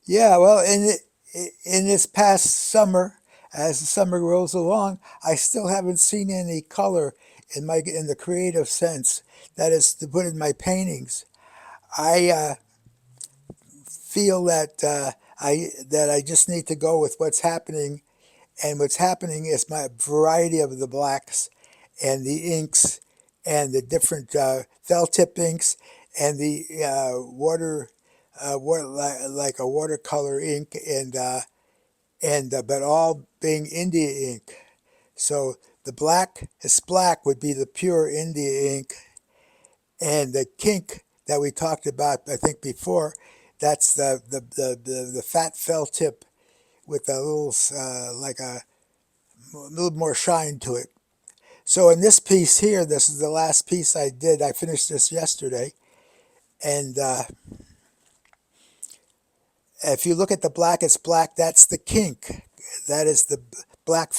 Yeah, well, in this past summer, as the summer rolls along, I still haven't seen any color in the creative sense. That is to put in my paintings. I feel that I just need to go with what's happening, and what's happening is my variety of the blacks and the inks and the different felt tip inks and the like a watercolor ink and but all being India ink. So the black would be the pure India ink, and the kink that we talked about, I think before, that's the fat felt tip with a little like a little more shine to it. So in this piece here, this is the last piece I did. I finished this yesterday, and if you look at the black, it's black. That's the kink. That is black,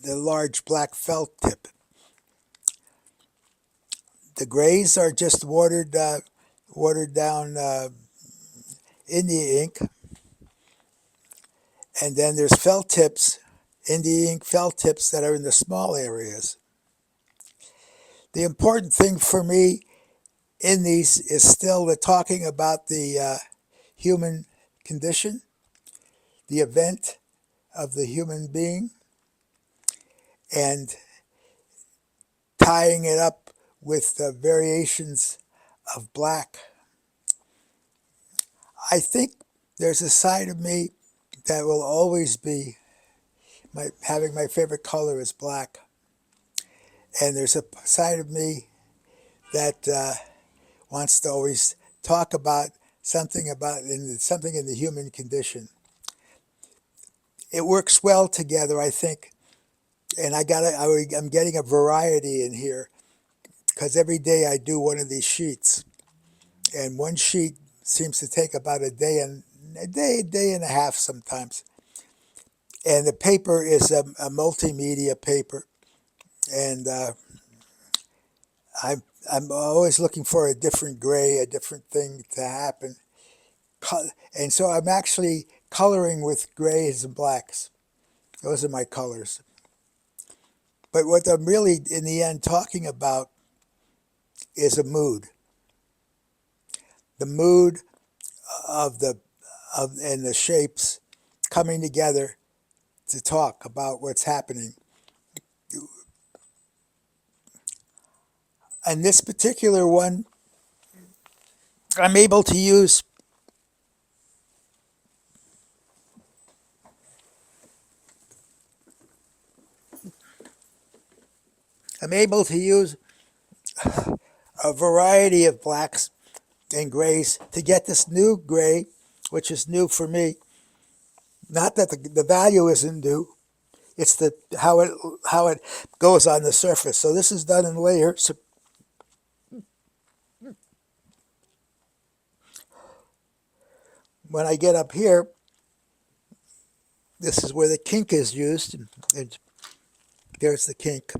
the large black felt tip. The grays are just watered down India ink, and then there's felt tips, India ink felt tips that are in the small areas. The important thing for me in these is still the talking about the human condition, the event of the human being, and tying it up with the variations of black. I think there's a side of me that will always be having my favorite color is black, and there's a side of me that wants to always talk about something in the human condition. It works well together, I think, and I'm getting a variety in here because every day I do one of these sheets, and one sheet seems to take about a day and a half sometimes. And the paper is a multimedia paper, and I'm I'm always looking for a different gray, a different thing to happen, and so I'm actually coloring with grays and blacks. Those are my colors. But what I'm really, in the end, talking about is a mood. The mood of and the shapes coming together to talk about what's happening. And this particular one, I'm able to use I'm able to use a variety of blacks and grays to get this new gray, which is new for me. Not that the value isn't new, it's the how it goes on the surface. So this is done in layers. When I get up here, this is where the kink is used, and there's the kink,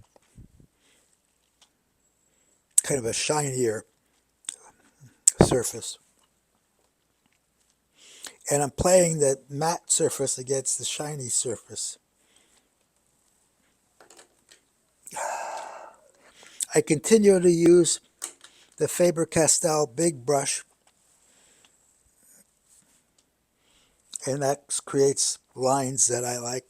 kind of a shinier surface. And I'm playing the matte surface against the shiny surface. I continue to use the Faber-Castell big brush, and that creates lines that I like.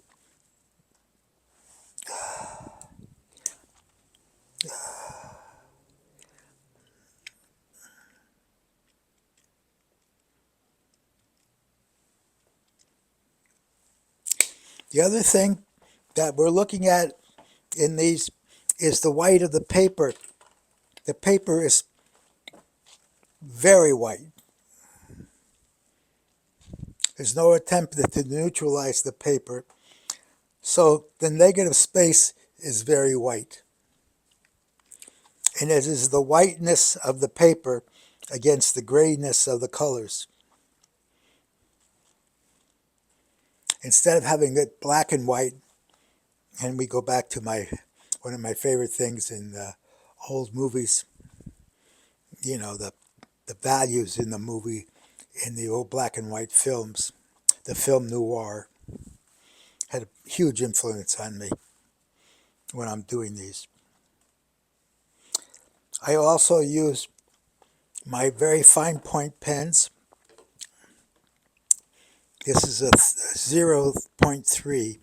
The other thing that we're looking at in these is the white of the paper. The paper is very white. There's no attempt to neutralize the paper. So the negative space is very white. And it is the whiteness of the paper against the grayness of the colors. Instead of having it black and white, and we go back to one of my favorite things in old movies, the values in the movie in the old black and white films. the film noir had a huge influence on me when I'm doing these. I also use my very fine point pens. This is a 0.3,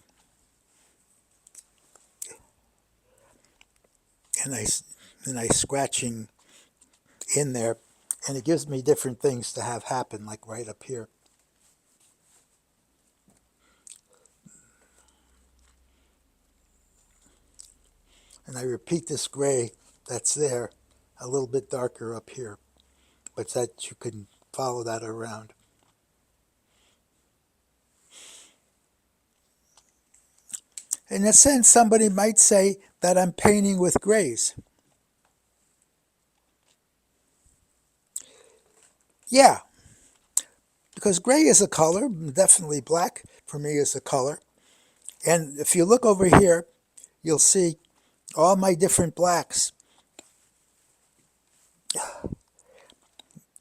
and I scratching in there, and it gives me different things to have happen, like right up here. And I repeat this gray that's there a little bit darker up here, but that you can follow that around. In a sense, somebody might say that I'm painting with grays. Yeah, because gray is a color, definitely black for me is a color. And if you look over here, you'll see all my different blacks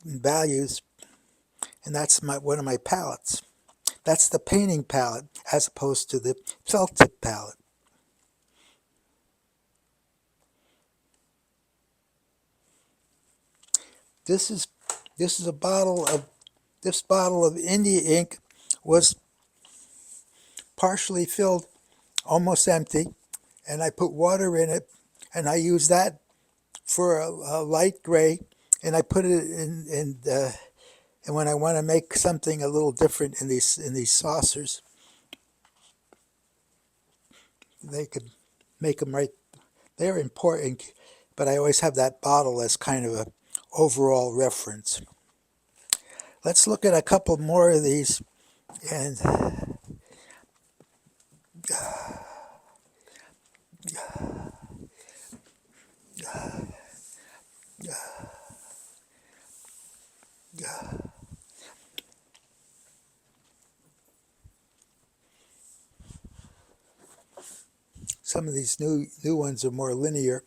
and values, and that's one of my palettes. That's the painting palette as opposed to the felt tip palette. This is a bottle of India ink was partially filled, almost empty, and I put water in it, and I use that for a light gray, and I put it and when I want to make something a little different in these saucers, they could make them right. They're important, but I always have that bottle as kind of a overall reference. Let's look at a couple more of these, and some of these new ones are more linear.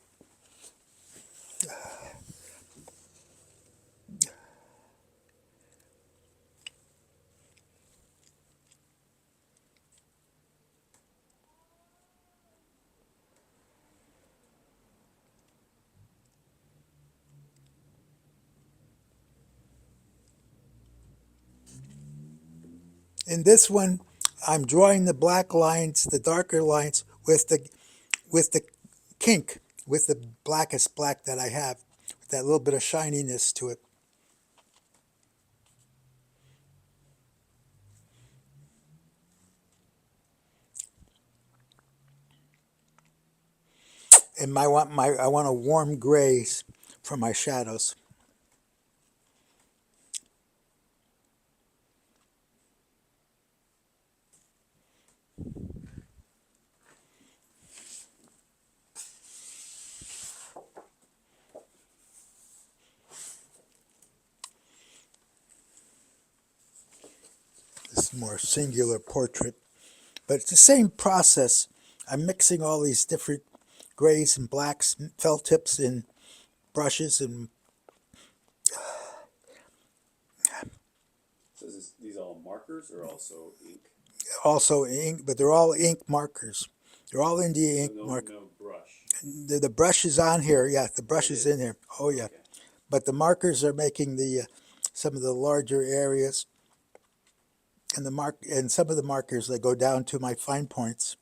In this one, I'm drawing the black lines, the darker lines, with the kink, with the blackest black that I have, with that little bit of shininess to it. And I want a warm grays for my shadows. This more singular portrait, but it's the same process. I'm mixing all these different grays and blacks, felt tips in brushes, and So is these all markers or also ink? also ink, but they're all ink markers. They're all India ink So markers. no brush. The brush is on here. Yeah, the brush it is in here. Oh yeah, Okay. but the markers are making the some of the larger areas, and some of the markers that go down to my fine points.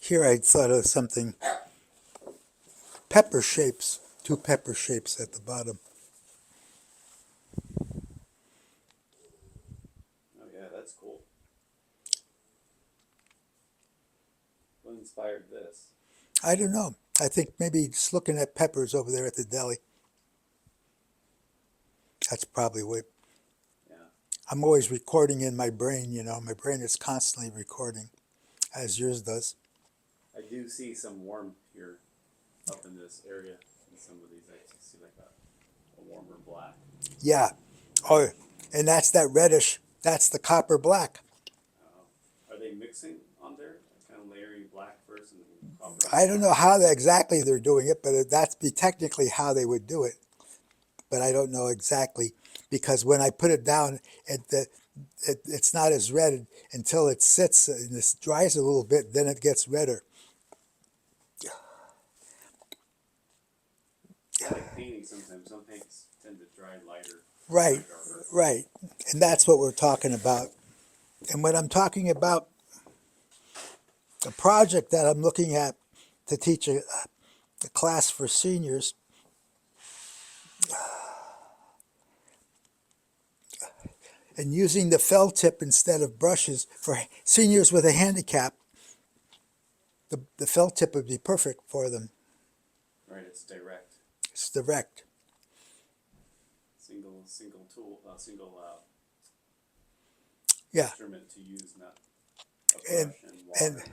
Here I thought of something pepper shapes, two pepper shapes at the bottom. Oh yeah, that's cool. What inspired this? I don't know. I think maybe just looking at peppers over there at the deli. That's probably what. Yeah. I'm always recording in my brain, My brain is constantly recording, as yours does. I do see some warmth here up in this area. In some of these, I see like a warmer black. Yeah. Oh, and that's that reddish. That's the copper black. Are they mixing on there? Kind of layering black first and then copper? I don't know how exactly they're doing it, but that's be technically how they would do it. But I don't know exactly because when I put it down, it's not as red until it sits and this dries a little bit. Then it gets redder. I like painting sometimes. Some paints tend to dry lighter. Right, right, and that's what we're talking about. And when I'm talking about the project that I'm looking at to teach a class for seniors, and using the felt tip instead of brushes for seniors with a handicap, the felt tip would be perfect for them. Right, it's direct. It's direct. Single tool, single Yeah, instrument to use, not a and brush and water.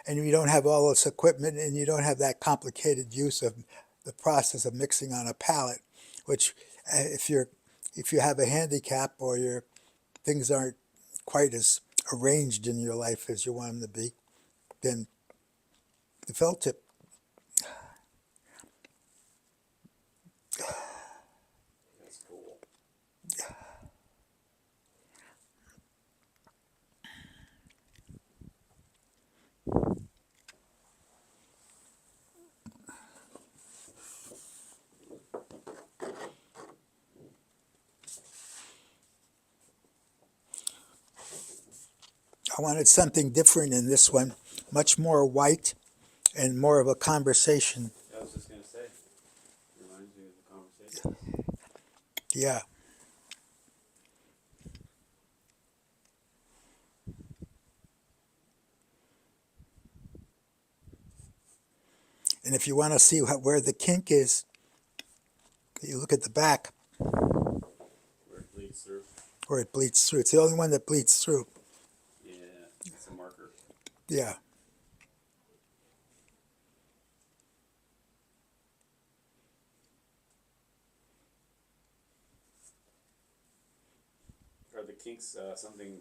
and you don't have all this equipment, and you don't have that complicated use of the process of mixing on a palette, which if you have a handicap or your things aren't quite as arranged in your life as you want them to be, then the felt tip. That's cool. I wanted something different in this one, much more white and more of a conversation. I was just gonna say, reminds me of the conversation. Yeah. And if you want to see where the kink is, you look at the back Where it bleeds through. where it bleeds through. It's the only one that bleeds through. Yeah, it's a marker. Yeah. Are the kinks something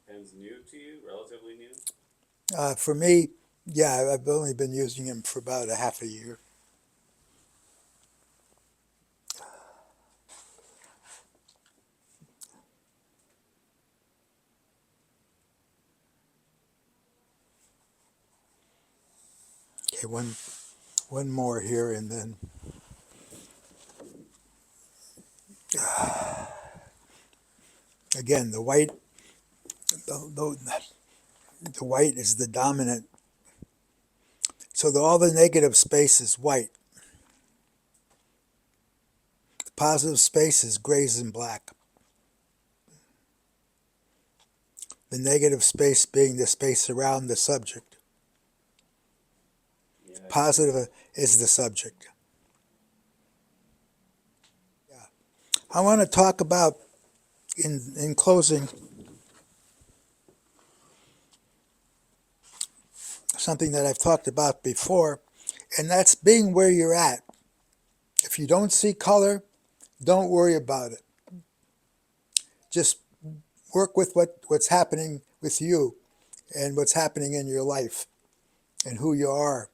pens new to you, relatively new? For me, yeah, I've only been using them for about a half a year. Okay, one more here, and then again the white. The white is the dominant. So all the negative space is white. The positive space is grays and black. The negative space being the space around the subject. Yeah. Positive is the subject. Yeah. I want to talk about, in closing, something that I've talked about before, and that's being where you're at. If you don't see color, don't worry about it. Just work with what's happening with you and what's happening in your life and who you are.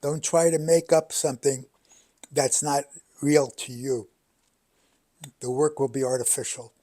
Don't try to make up something that's not real to you. The work will be artificial.